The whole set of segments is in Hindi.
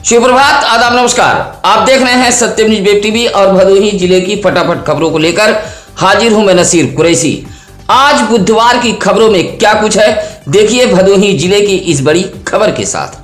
सुप्रभात, आदाब, नमस्कार। आप देख रहे हैं सत्यम न्यूज वेब टीवी और भदोही जिले की फटाफट खबरों को लेकर हाजिर हूं मैं नसीर कुरैशी। आज बुधवार की खबरों में क्या कुछ है, देखिए भदोही जिले की इस बड़ी खबर के साथ।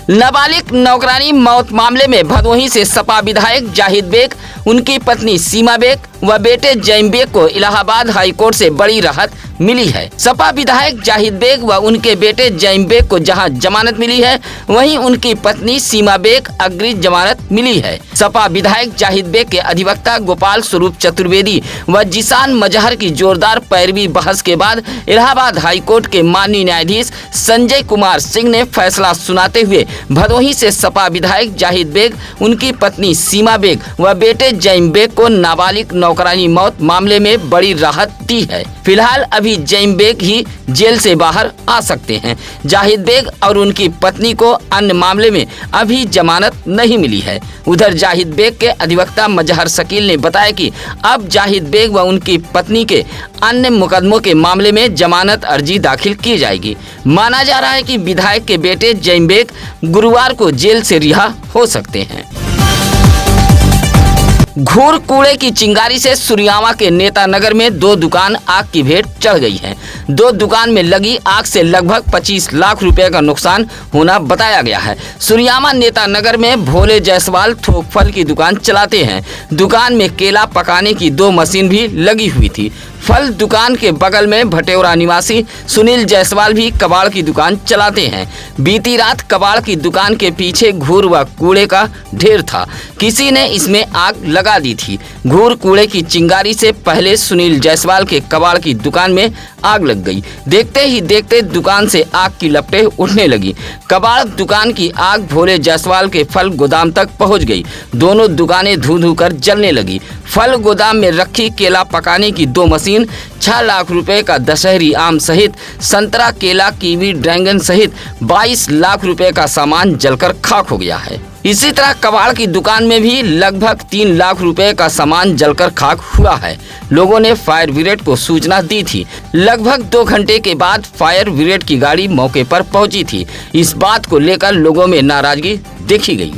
नाबालिग नौकरानी मौत मामले में भदोही से सपा विधायक जाहिद बेग, उनकी पत्नी सीमा बेग व बेटे जैम बेग को इलाहाबाद हाई कोर्ट से बड़ी राहत मिली है। सपा विधायक जाहिद बेग व उनके बेटे जैम बेग को जहां जमानत मिली है, वहीं उनकी पत्नी सीमा बेग अग्रिम जमानत मिली है। सपा विधायक जाहिद बेग के अधिवक्ता गोपाल स्वरूप चतुर्वेदी व जिसान मजहर की जोरदार पैरवी बहस के बाद इलाहाबाद हाई कोर्ट के माननीय न्यायाधीश संजय कुमार सिंह ने फैसला सुनाते हुए भदोही से सपा विधायक जाहिद बेग, उनकी पत्नी सीमा बेग व बेटे जैम बेग को नाबालिग नौकरानी मौत मामले में बड़ी राहत दी है। फिलहाल अभी जैम बेग ही जेल से बाहर आ सकते हैं। जाहिद बेग और उनकी पत्नी को अन्य मामले में अभी जमानत नहीं मिली है। उधर जाहिद बेग के अधिवक्ता मजहर शकील ने बताया कि अब जाहिद बेग व उनकी पत्नी के अन्य मुकदमों के मामले में जमानत अर्जी दाखिल की जाएगी। माना जा रहा है कि विधायक के बेटे जैम बेग गुरुवार को जेल से रिहा हो सकते हैं। घूर कूड़े की चिंगारी से सुरियामा के नेता नगर में दो दुकान आग की भेंट चढ़ गई है। दो दुकान में लगी आग से लगभग 25 लाख रुपए का नुकसान होना बताया गया है। सुरियामा नेता नगर में भोले जायसवाल थोक फल की दुकान चलाते हैं। दुकान में केला पकाने की 2 मशीन भी लगी हुई थी। फल दुकान के बगल में भटेौरा निवासी सुनील जायसवाल भी कबाड़ की दुकान चलाते हैं। बीती रात कबाड़ की दुकान के पीछे घूर व कूड़े का ढेर था, किसी ने इसमें आग लगा दी थी। घूर कूड़े की चिंगारी से पहले सुनील जायसवाल के कबाड़ की दुकान में आग लग गई। देखते ही देखते दुकान से आग की लपटें उठने लगी। कबाड़ दुकान की आग भोले जायसवाल के फल गोदाम तक पहुंच गई। दोनों दुकानें धू धू कर जलने लगी। फल गोदाम में रखी केला पकाने की 2 मशीन, 6 लाख रुपए का दशहरी आम सहित संतरा, केला, कीवी, ड्रैगन सहित 22 लाख रुपए का सामान जलकर खाक हो गया है। इसी तरह कबाड़ की दुकान में भी लगभग 3 लाख रुपए का सामान जलकर खाक हुआ है। लोगों ने फायर ब्रिगेड को सूचना दी थी। लगभग 2 घंटे के बाद फायर ब्रिगेड की गाड़ी मौके पर पहुंची थी। इस बात को लेकर लोगों में नाराजगी देखी गई।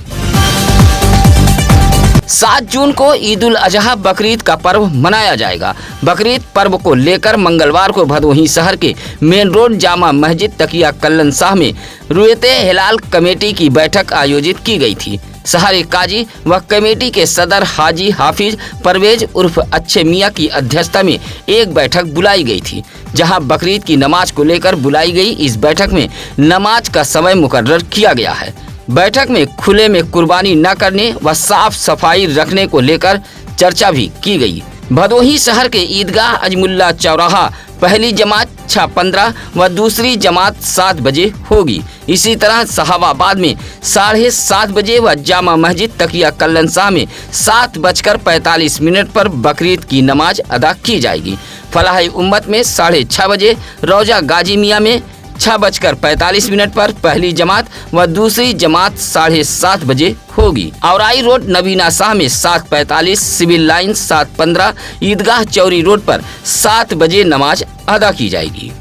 7 जून को ईद उल अजहा बकरीद का पर्व मनाया जाएगा। बकरीद पर्व को लेकर मंगलवार को भदोही शहर के मेन रोड जामा मस्जिद तकिया कल्लन शाह में रुयते हिलाल कमेटी की बैठक आयोजित की गई थी। शहरी काजी व कमेटी के सदर हाजी हाफिज परवेज उर्फ अच्छे मियाँ की अध्यक्षता में एक बैठक बुलाई गई थी, जहां बकरीद की नमाज को लेकर बुलाई गई इस बैठक में नमाज का समय मुकर्रर किया गया है। बैठक में खुले में कुर्बानी न करने व साफ सफाई रखने को लेकर चर्चा भी की गई। भदोही शहर के ईदगाह अजमुल्ला चौराहा पहली जमात 6:15 व दूसरी जमात 7 बजे होगी। इसी तरह सहाबाबाद में 7:30 बजे व जामा मस्जिद तकिया कल्लन शाह में 7:45 पर बकरीद की नमाज अदा की जाएगी। फलाह उम्मत में 6:30 बजे, रौजा गाजी मियाँ में 6:45 पर पहली जमात व दूसरी जमात 7:30 बजे होगी। औराई रोड नबीना शाह में 7:45, सिविल लाइन 7:15, ईदगाह चौरी रोड पर 7 बजे नमाज अदा की जाएगी।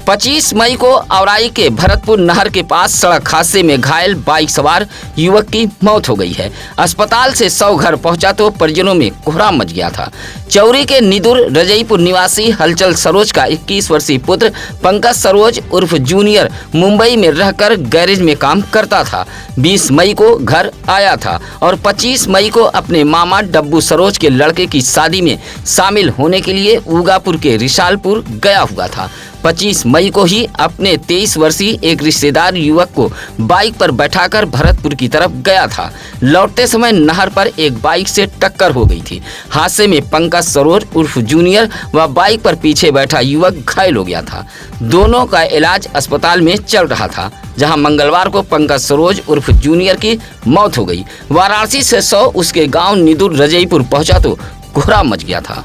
25 मई को औराई के भरतपुर नहर के पास सड़क हादसे में घायल बाइक सवार युवक की मौत हो गई है। अस्पताल से 100 घर पहुंचा तो परिजनों में कोहराम मच गया था। चौरी के निदुर रजईपुर निवासी हलचल सरोज का 21 वर्षीय पुत्र पंकज सरोज उर्फ जूनियर मुंबई में रहकर गैरेज में काम करता था। 20 मई को घर आया था और 25 मई को अपने मामा डब्बू सरोज के लड़के की शादी में शामिल होने के लिए ऊगापुर के रिशालपुर गया हुआ था। 25 मई को ही अपने 23 वर्षीय एक रिश्तेदार युवक को बाइक पर बैठाकर भरतपुर की तरफ गया था। लौटते समय नहर पर एक बाइक से टक्कर हो गई थी। हादसे में पंकज सरोज उर्फ जूनियर व बाइक पर पीछे बैठा युवक घायल हो गया था। दोनों का इलाज अस्पताल में चल रहा था, जहां मंगलवार को पंकज सरोज उर्फ जूनियर की मौत हो गई। वाराणसी से 100 उसके गाँव निदुर रजईपुर पहुँचा तो कोहराम मच गया था।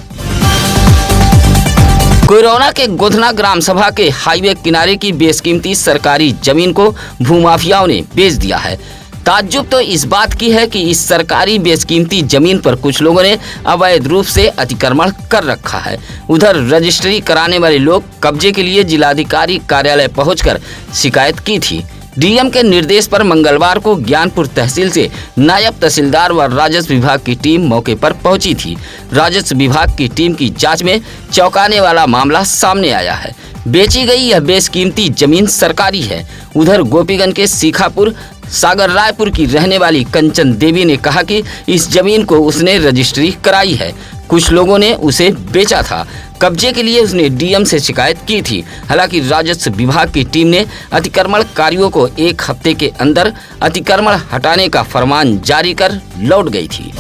कोयरौना के गोधना ग्राम सभा के हाईवे किनारे की बेशकीमती सरकारी जमीन को भूमाफियाओं ने बेच दिया है। ताज्जुब तो इस बात की है कि इस सरकारी बेशकीमती जमीन पर कुछ लोगों ने अवैध रूप से अतिक्रमण कर रखा है। उधर रजिस्ट्री कराने वाले लोग कब्जे के लिए जिलाधिकारी कार्यालय पहुंचकर शिकायत की थी। डीएम के निर्देश पर मंगलवार को ज्ञानपुर तहसील से नायब तहसीलदार व राजस्व विभाग की टीम मौके पर पहुंची थी। राजस्व विभाग की टीम की जांच में चौंकाने वाला मामला सामने आया है। बेची गई यह बेशकीमती जमीन सरकारी है। उधर गोपीगंज के सीखापुर सागर रायपुर की रहने वाली कंचन देवी ने कहा कि इस जमीन को उसने रजिस्ट्री कराई है। कुछ लोगों ने उसे बेचा था। कब्जे के लिए उसने डीएम से शिकायत की थी। हालांकि राजस्व विभाग की टीम ने अतिक्रमणकारियों को 1 हफ्ते के अंदर अतिक्रमण हटाने का फरमान जारी कर लौट गई थी।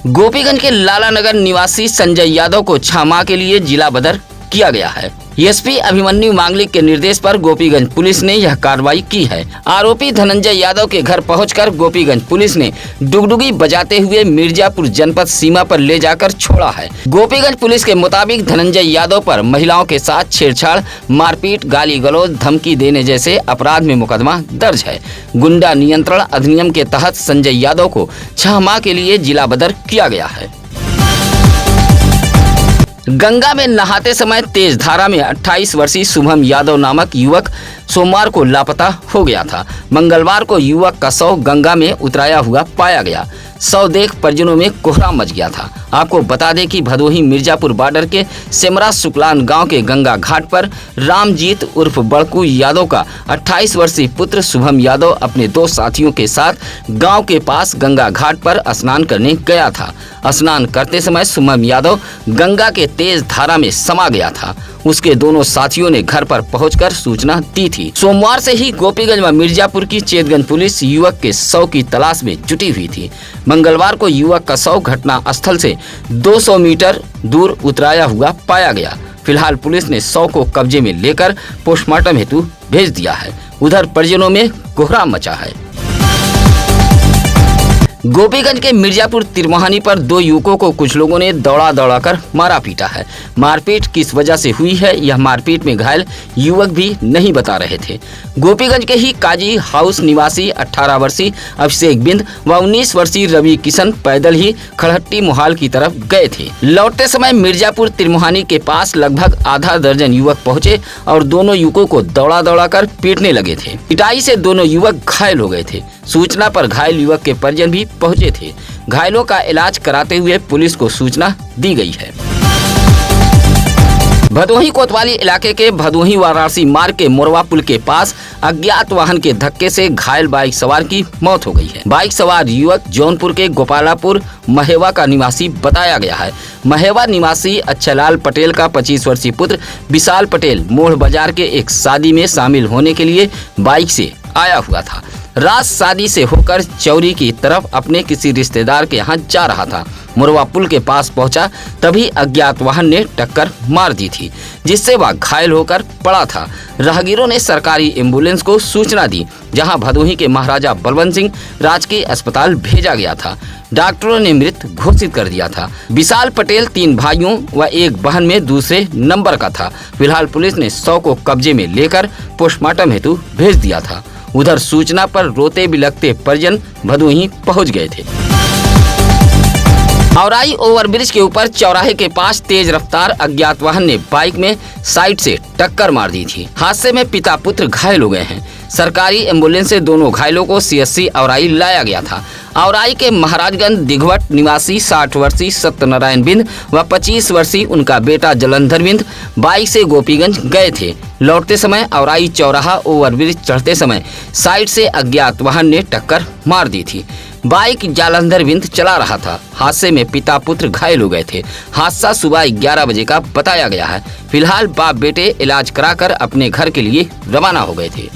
गोपीगंज के लाला नगर निवासी संजय यादव को 6 माह के लिए जिला बदर किया गया है। एसपी अभिमन्यु मांगलिक के निर्देश पर गोपीगंज पुलिस ने यह कार्रवाई की है। आरोपी धनंजय यादव के घर पहुंचकर गोपीगंज पुलिस ने डुगडुगी बजाते हुए मिर्जापुर जनपद सीमा पर ले जाकर छोड़ा है। गोपीगंज पुलिस के मुताबिक धनंजय यादव पर महिलाओं के साथ छेड़छाड़, मारपीट, गाली गलौज, धमकी देने जैसे अपराध में मुकदमा दर्ज है। गुंडा नियंत्रण अधिनियम के तहत संजय यादव को 6 माह के लिए जिला बदर किया गया है। गंगा में नहाते समय तेज धारा में 28 वर्षीय शुभम यादव नामक युवक सोमवार को लापता हो गया था। मंगलवार को युवक का शव गंगा में उतराया हुआ पाया गया। शव देख परिजनों में कोहराम मच गया था। आपको बता दें कि भदोही मिर्जापुर बॉर्डर के सेमरा सुकलान गांव के गंगा घाट पर रामजीत उर्फ बड़कू यादव का 28 वर्षीय पुत्र शुभम यादव अपने 2 साथियों के साथ गांव के पास गंगा घाट पर स्नान करने गया था। स्नान करते समय शुभम यादव गंगा के तेज धारा में समा गया था। उसके दोनों साथियों ने घर पर पहुंचकर सूचना दी थी। सोमवार से ही गोपीगंज व मिर्जापुर की चेतगंज पुलिस युवक के शव की तलाश में जुटी हुई थी। मंगलवार को युवक का शव घटना स्थल से 200 मीटर दूर उतराया हुआ पाया गया। फिलहाल पुलिस ने शव को कब्जे में लेकर पोस्टमार्टम हेतु भेज दिया है। उधर परिजनों में कोहराम मचा है। गोपीगंज के मिर्जापुर तिरमोहानी पर 2 युवकों को कुछ लोगों ने दौड़ा कर मारा पीटा है। मारपीट किस वजह से हुई है, यह मारपीट में घायल युवक भी नहीं बता रहे थे। गोपीगंज के ही काजी हाउस निवासी 18 वर्षीय अभिषेक बिंद व 19 वर्षीय रवि किशन पैदल ही खड़हट्टी मोहाल की तरफ गए थे। लौटते समय मिर्जापुर तिरमोहानी के पास लगभग आधा दर्जन युवक पहुंचे और दोनों युवकों को दौड़ा कर पीटने लगे थे। पिटाई से दोनों युवक घायल हो गए थे। सूचना पर घायल युवक के परिजन भी पहुंचे थे। घायलों का इलाज कराते हुए पुलिस को सूचना दी गई है। भदोही कोतवाली इलाके के भदोही वाराणसी मार्ग के मोरवा पुल के पास अज्ञात वाहन के धक्के से घायल बाइक सवार की मौत हो गई है। बाइक सवार युवक जौनपुर के गोपालापुर महेवा का निवासी बताया गया है। महेवा निवासी अच्छलाल पटेल का 25 वर्षीय पुत्र विशाल पटेल मोड़ बाजार के एक शादी में शामिल होने के लिए बाइक से आया हुआ था। रात शादी से होकर चौरी की तरफ अपने किसी रिश्तेदार के यहाँ जा रहा था। मुरवा पुल के पास पहुंचा तभी अज्ञात वाहन ने टक्कर मार दी थी, जिससे वह घायल होकर पड़ा था। राहगीरों ने सरकारी एम्बुलेंस को सूचना दी, जहां भदोही के महाराजा बलवंत सिंह राजकीय अस्पताल भेजा गया था। डॉक्टरों ने मृत घोषित कर दिया था। विशाल पटेल 3 भाइयों व 1 बहन में दूसरे नंबर का था। फिलहाल पुलिस ने शव को कब्जे में लेकर पोस्टमार्टम हेतु भेज दिया था। उधर सूचना पर रोते बिलखते परिजन भदोही पहुंच गए थे। औराई ओवरब्रिज के ऊपर चौराहे के पास तेज रफ्तार अज्ञात वाहन ने बाइक में साइड से टक्कर मार दी थी। हादसे में पिता पुत्र घायल हो गए हैं। सरकारी एम्बुलेंस से दोनों घायलों को सीएससी औराई लाया गया था। औराई के महाराजगंज दिघवट निवासी 60 वर्षीय सत्यनारायण बिंद व 25 वर्षीय उनका बेटा जलंधर बिंद बाइक से गोपीगंज गए थे। लौटते समय औराई चौराहा ओवरब्रिज चढ़ते समय साइड से अज्ञात वाहन ने टक्कर मार दी थी। बाइक जालंधर बिंद चला रहा था। हादसे में पिता पुत्र घायल हो गए थे। हादसा सुबह 11 बजे का बताया गया है। फिलहाल बाप बेटे इलाज कराकर अपने घर के लिए रवाना हो गए थे।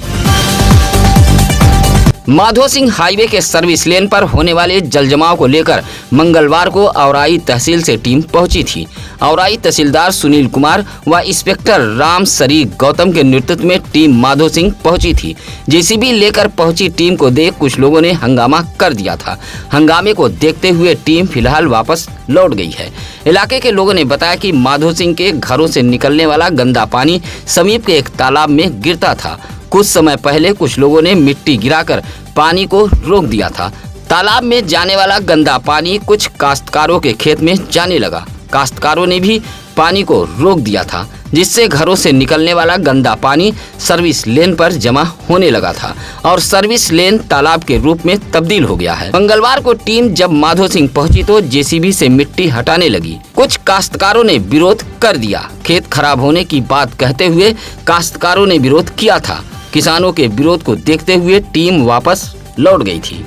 माधो सिंह हाईवे के सर्विस लेन पर होने वाले जलजमाव को लेकर मंगलवार को औराई तहसील से टीम पहुंची थी। औराई तहसीलदार सुनील कुमार व इंस्पेक्टर राम सरी गौतम के नेतृत्व में टीम माधो सिंह पहुंची थी। जेसीबी लेकर पहुंची टीम को देख कुछ लोगों ने हंगामा कर दिया था। हंगामे को देखते हुए टीम फिलहाल वापस लौट गई है। इलाके के लोगों ने बताया कि माधो सिंह के घरों से निकलने वाला गंदा पानी समीप के एक तालाब में गिरता था। कुछ समय पहले कुछ लोगों ने मिट्टी गिराकर पानी को रोक दिया था। तालाब में जाने वाला गंदा पानी कुछ काश्तकारों के खेत में जाने लगा। काश्तकारों ने भी पानी को रोक दिया था, जिससे घरों से निकलने वाला गंदा पानी सर्विस लेन पर जमा होने लगा था और सर्विस लेन तालाब के रूप में तब्दील हो गया है। मंगलवार को टीम जब माधो सिंह पहुंची तो जेसीबी से मिट्टी हटाने लगी। कुछ काश्तकारों ने विरोध कर दिया। खेत खराब होने की बात कहते हुए काश्तकारों ने विरोध किया था। किसानों के विरोध को देखते हुए टीम वापस लौट गई थी।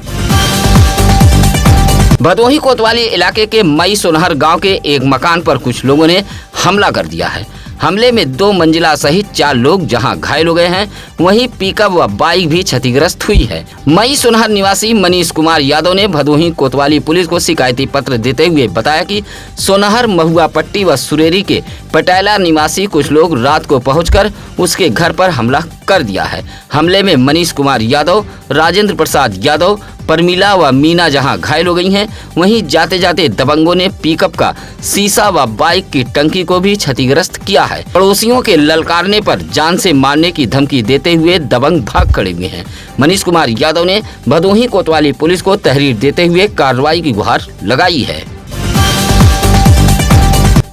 भदोही कोतवाली इलाके के मई सोनहर गांव के एक मकान पर कुछ लोगों ने हमला कर दिया है। हमले में 2 मंजिला सहित 4 लोग जहां घायल हो गए हैं, वहीं पिकअप व बाइक भी क्षतिग्रस्त हुई है। मई सोनहर निवासी मनीष कुमार यादव ने भदोही कोतवाली पुलिस को शिकायती पत्र देते हुए बताया कि सोनहर महुआ पट्टी व सुरेरी के पटेला निवासी कुछ लोग रात को पहुंचकर उसके घर पर हमला कर दिया है। हमले में मनीष कुमार यादव, राजेंद्र प्रसाद यादव, परमीला व मीना जहां घायल हो गई हैं, वहीं जाते जाते दबंगों ने पिकअप का शीशा व बाइक की टंकी को भी क्षतिग्रस्त किया है। पड़ोसियों के ललकारने पर जान से मारने की धमकी देते हुए दबंग भाग खड़े हुए हैं। मनीष कुमार यादव ने भदोही कोतवाली पुलिस को तहरीर देते हुए कार्रवाई की गुहार लगाई है।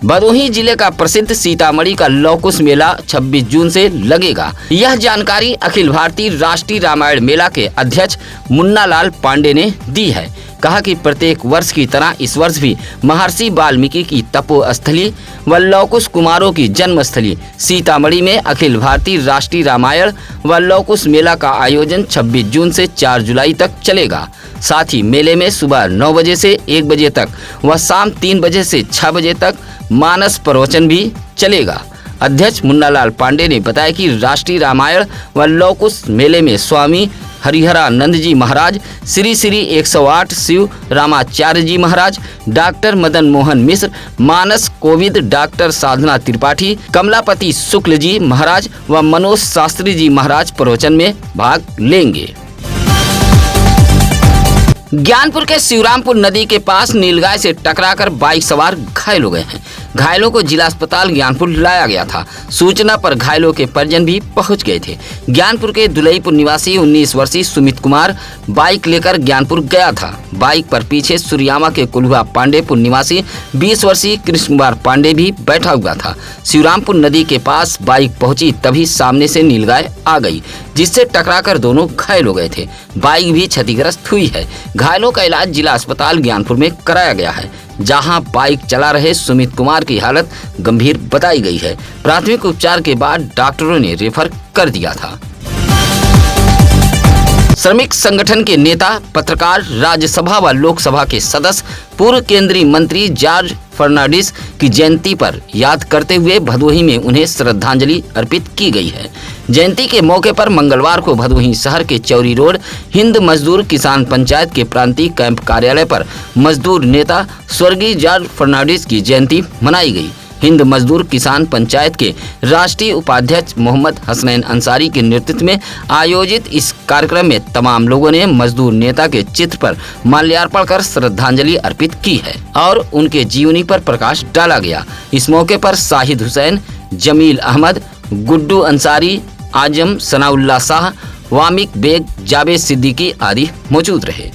भदोही जिले का प्रसिद्ध सीतामढ़ी का लौकुश मेला 26 जून से लगेगा। यह जानकारी अखिल भारतीय राष्ट्रीय रामायण मेला के अध्यक्ष मुन्नालाल पांडे ने दी है। कहा कि प्रत्येक वर्ष की तरह इस वर्ष भी महर्षि वाल्मीकि की तपोस्थली व लौकुश कुमारों की जन्मस्थली सीतामढ़ी में अखिल भारतीय राष्ट्रीय रामायण व लौकुश मेला का आयोजन 26 जून से 4 जुलाई तक चलेगा। साथ ही मेले में सुबह 9 बजे से 1 बजे तक व शाम 3 बजे से 6 बजे तक मानस प्रवचन भी चलेगा। अध्यक्ष मुन्नालाल पांडे ने बताया कि राष्ट्रीय रामायण व लौकुश मेले में स्वामी हरिहरानंद जी महाराज, श्री श्री 108 शिव रामाचार्य जी महाराज, डॉक्टर मदन मोहन मिश्र, मानस कोविद, डॉक्टर साधना त्रिपाठी, कमलापति शुक्ल जी महाराज व मनोज शास्त्री जी महाराज प्रवचन में भाग लेंगे। ज्ञानपुर के शिवरामपुर नदी के पास नीलगाय से टकराकर बाइक सवार घायल हो गए हैं। घायलों को जिला अस्पताल ज्ञानपुर लाया गया था। सूचना पर घायलों के परिजन भी पहुंच गए थे। ज्ञानपुर के दुलईपुर निवासी 19 वर्षीय सुमित कुमार बाइक लेकर ज्ञानपुर गया था। बाइक पर पीछे सुरियामा के कुल्हुआ पांडेपुर निवासी 20 वर्षीय कृष्ण कुमार पांडे भी बैठा हुआ था। शिवरामपुर नदी के पास बाइक पहुंची तभी सामने से नीलगाय आ गई, जिससे टकराकर दोनों घायल हो गए थे। बाइक भी क्षतिग्रस्त हुई है। घायलों का इलाज जिला अस्पताल ज्ञानपुर में कराया गया है, जहां बाइक चला रहे सुमित कुमार की हालत गंभीर बताई गई है। प्राथमिक उपचार के बाद डॉक्टरों ने रेफर कर दिया था। श्रमिक संगठन के नेता, पत्रकार, राज्यसभा व लोकसभा के सदस्य, पूर्व केंद्रीय मंत्री जॉर्ज फर्नांडिस की जयंती पर याद करते हुए भदोही में उन्हें श्रद्धांजलि अर्पित की गई है। जयंती के मौके पर मंगलवार को भदोही शहर के चौरी रोड हिंद मजदूर किसान पंचायत के प्रांतीय कैंप कार्यालय पर मजदूर नेता स्वर्गीय जॉर्ज फर्नांडिस की जयंती मनाई गई। हिंद मजदूर किसान पंचायत के राष्ट्रीय उपाध्यक्ष मोहम्मद हसनैन अंसारी के नेतृत्व में आयोजित इस कार्यक्रम में तमाम लोगों ने मजदूर नेता के चित्र पर माल्यार्पण कर श्रद्धांजलि अर्पित की है और उनके जीवनी पर प्रकाश डाला गया। इस मौके पर शाहिद हुसैन, जमील अहमद, गुड्डू अंसारी, आजम सनाउल्लाह शाह, वामिक बेग, जावेद सिद्दीकी आदि मौजूद रहे।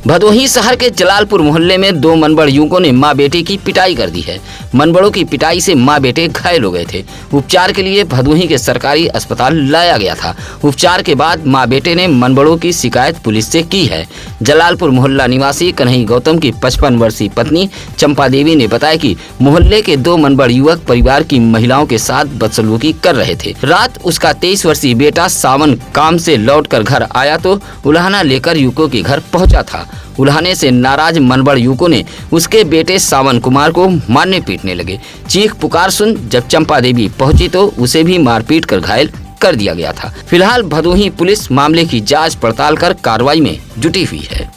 भदोही शहर के जलालपुर मोहल्ले में 2 मनबड़ युवकों ने मां बेटे की पिटाई कर दी है। मनबड़ों की पिटाई से मां बेटे घायल हो गए थे। उपचार के लिए भदोही के सरकारी अस्पताल लाया गया था। उपचार के बाद मां बेटे ने मनबड़ों की शिकायत पुलिस से की है। जलालपुर मोहल्ला निवासी कन्हई गौतम की 55 वर्षीय पत्नी चंपा देवी ने बताया कि मोहल्ले के 2 मनबड़ युवक परिवार की महिलाओं के साथ बदसलूकी कर रहे थे। रात उसका 23 वर्षीय बेटा सावन काम से लौटकर घर आया तो उल्हाना लेकर युवकों के घर पहुंचा था। उल्हाने से नाराज मनबड़ युवकों ने उसके बेटे सावन कुमार को मारने पीटने लगे। चीख पुकार सुन जब चंपा देवी पहुंची तो उसे भी मारपीट कर घायल कर दिया गया था। फिलहाल भदोही पुलिस मामले की जांच पड़ताल कर कार्रवाई में जुटी हुई है।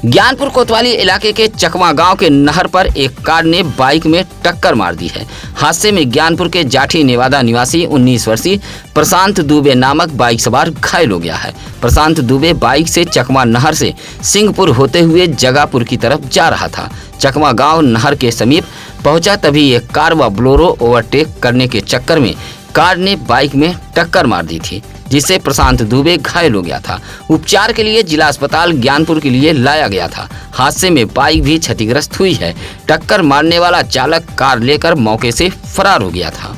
ज्ञानपुर कोतवाली इलाके के चकमा गांव के नहर पर एक कार ने बाइक में टक्कर मार दी है। हादसे में ज्ञानपुर के जाठी नेवादा निवासी 19 वर्षीय प्रशांत दुबे नामक बाइक सवार घायल हो गया है। प्रशांत दुबे बाइक से चकमा नहर से सिंहपुर होते हुए जगापुर की तरफ जा रहा था। चकमा गांव नहर के समीप पहुंचा तभी एक कार व बोलेरो ओवरटेक करने के चक्कर में कार ने बाइक में टक्कर मार दी थी। जिससे प्रशांत दुबे घायल हो गया था। उपचार के लिए जिला अस्पताल ज्ञानपुर के लिए लाया गया था। हादसे में बाइक भी क्षतिग्रस्त हुई है। टक्कर मारने वाला चालक कार लेकर मौके से फरार हो गया था।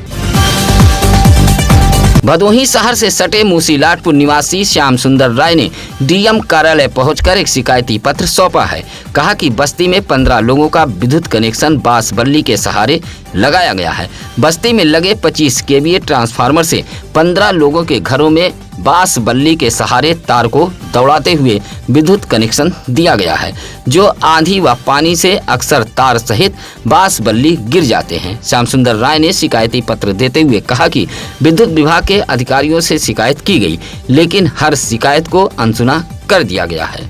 भदोही शहर से सटे मूसीलाटपुर निवासी श्याम सुंदर राय ने डीएम कार्यालय पहुंचकर एक शिकायती पत्र सौंपा है। कहा कि बस्ती में 15 लोगों का विद्युत कनेक्शन बांस बल्ली के सहारे लगाया गया है। बस्ती में लगे 25 केवीए ट्रांसफार्मर से 15 लोगों के घरों में बांस बल्ली के सहारे तार को दौड़ाते हुए विद्युत कनेक्शन दिया गया है, जो आंधी व पानी से अक्सर तार सहित बांस बल्ली गिर जाते हैं। श्याम सुंदर राय ने शिकायती पत्र देते हुए कहा कि विद्युत विभाग के अधिकारियों से शिकायत की गई, लेकिन हर शिकायत को अनसुना कर दिया गया है।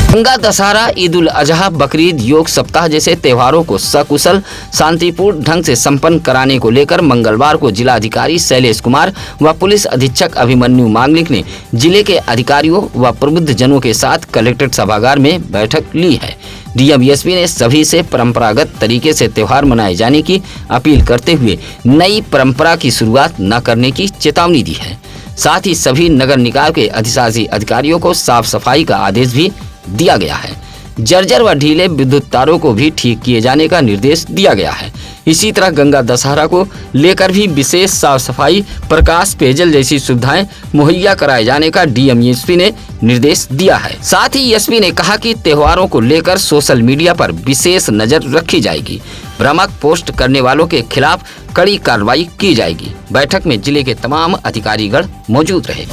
गंगा दशहरा, ईद उल अजहा, बकरीद, योग सप्ताह जैसे त्योहारों को सकुशल शांतिपूर्ण ढंग से संपन्न कराने को लेकर मंगलवार को जिलाधिकारी शैलेश कुमार व पुलिस अधीक्षक अभिमन्यु मांगलिक ने जिले के अधिकारियों व प्रबुद्ध जनों के साथ कलेक्ट्रेट सभागार में बैठक ली है। डीएम एसपी ने सभी से परंपरागत तरीके से त्योहार मनाए जाने की अपील करते हुए नई परंपरा की शुरुआत न करने की चेतावनी दी है। साथ ही सभी नगर निकाय के अधिशासी अधिकारियों को साफ सफाई का आदेश भी दिया गया है। जर्जर व ढीले विद्युत तारों को भी ठीक किए जाने का निर्देश दिया गया है। इसी तरह गंगा दशहरा को लेकर भी विशेष साफ सफाई, प्रकाश, पेयजल जैसी सुविधाएं मुहैया कराए जाने का डीएम एसपी ने निर्देश दिया है। साथ ही एसपी ने कहा कि त्योहारों को लेकर सोशल मीडिया पर विशेष नजर रखी जाएगी। भ्रामक पोस्ट करने वालों के खिलाफ कड़ी कार्रवाई की जाएगी। बैठक में जिले के तमाम अधिकारीगण मौजूद रहे।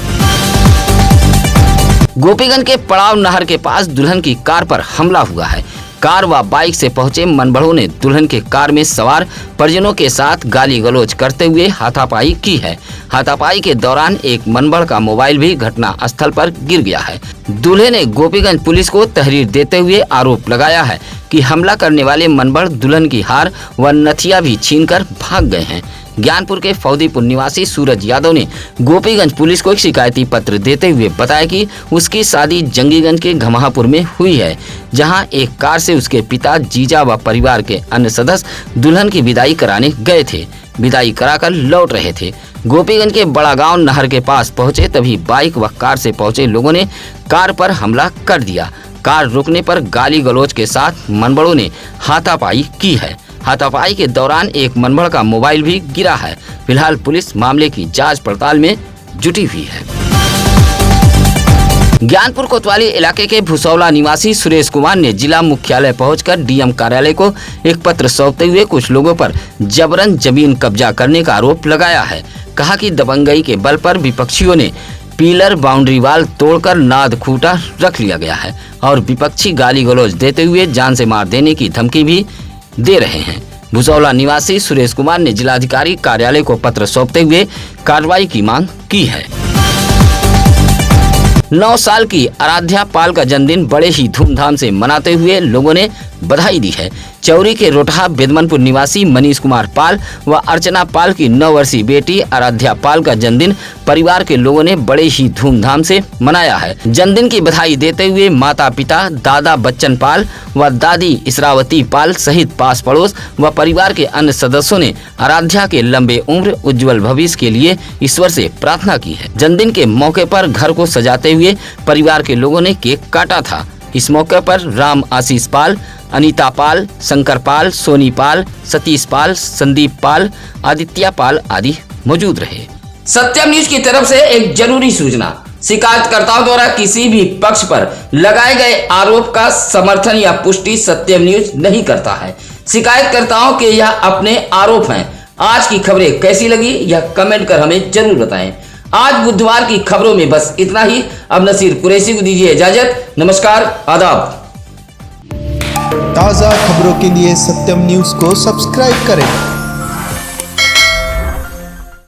गोपीगंज के पड़ाव नहर के पास दुल्हन की कार पर हमला हुआ है। कार व बाइक से पहुंचे मनबड़ों ने दुल्हन के कार में सवार परिजनों के साथ गाली गलौज करते हुए हाथापाई की है। हाथापाई के दौरान एक मनबड़ का मोबाइल भी घटना स्थल पर गिर गया है। दूल्हे ने गोपीगंज पुलिस को तहरीर देते हुए आरोप लगाया है कि हमला करने वाले मनबड़ दुल्हन की हार व नथिया भी छीनकर भाग गए हैं। ज्ञानपुर के फौदीपुर निवासी सूरज यादव ने गोपीगंज पुलिस को एक शिकायती पत्र देते हुए बताया कि उसकी शादी जंगीगंज के घमापुर में हुई है, जहां एक कार से उसके पिता, जीजा व परिवार के अन्य सदस्य दुल्हन की विदाई कराने गए थे। विदाई कराकर लौट रहे थे। गोपीगंज के बड़ा गांव नहर के पास पहुंचे, तभी बाइक व कार से पहुंचे लोगों ने कार पर हमला कर दिया। कार रुकने पर गाली गलौज के साथ मनबड़ों ने हाथापाई की है। हाथापाई के दौरान एक मनबड़ का मोबाइल भी गिरा है। फिलहाल पुलिस मामले की जांच पड़ताल में जुटी हुई है। ज्ञानपुर कोतवाली इलाके के भुसौला निवासी सुरेश कुमार ने जिला मुख्यालय पहुंचकर डीएम कार्यालय को एक पत्र सौंपते हुए कुछ लोगों पर जबरन जमीन कब्जा करने का आरोप लगाया है। कहा कि दबंगई के बल पर विपक्षियों ने पिलर, बाउंड्री वाल तोड़कर नाद खूंटा रख लिया गया है और विपक्षी गाली गलौज देते हुए जान से मार देने की धमकी भी दे रहे हैं। भुसौला निवासी सुरेश कुमार ने जिलाधिकारी कार्यालय को पत्र सौंपते हुए कार्रवाई की मांग की है। 9 साल की आराध्या पाल का जन्मदिन बड़े ही धूमधाम से मनाते हुए लोगों ने बधाई दी है। चौरी के रोटहा बेदमनपुर निवासी मनीष कुमार पाल व अर्चना पाल की 9 वर्षीय बेटी आराध्या पाल का जन्मदिन परिवार के लोगों ने बड़े ही धूमधाम से मनाया है। जन्मदिन की बधाई देते हुए माता पिता, दादा बच्चन पाल व दादी इसरावती पाल सहित पास पड़ोस व परिवार के अन्य सदस्यों ने आराध्या के लंबे उम्र, उज्जवल भविष्य के लिए ईश्वर से प्रार्थना की है। जन्मदिन के मौके पर घर को सजाते हुए परिवार के लोगों ने केक काटा था। इस मौके पर राम आशीष पाल, अनीता पाल, शंकर पाल, सोनी पाल, सतीश पाल, संदीप पाल, आदित्य पाल आदि मौजूद रहे। सत्यम न्यूज की तरफ से एक जरूरी सूचना। शिकायतकर्ताओं द्वारा किसी भी पक्ष पर लगाए गए आरोप का समर्थन या पुष्टि सत्यम न्यूज नहीं करता है। शिकायतकर्ताओं के यह अपने आरोप हैं। आज की खबरें कैसी लगी यह कमेंट कर हमें जरूर बताएं। आज बुधवार की खबरों में बस इतना ही। अब नसीर कुरैशी को दीजिए इजाजत। नमस्कार, आदाब। ताज़ा खबरों के लिए सत्यम न्यूज़ को सब्सक्राइब करें।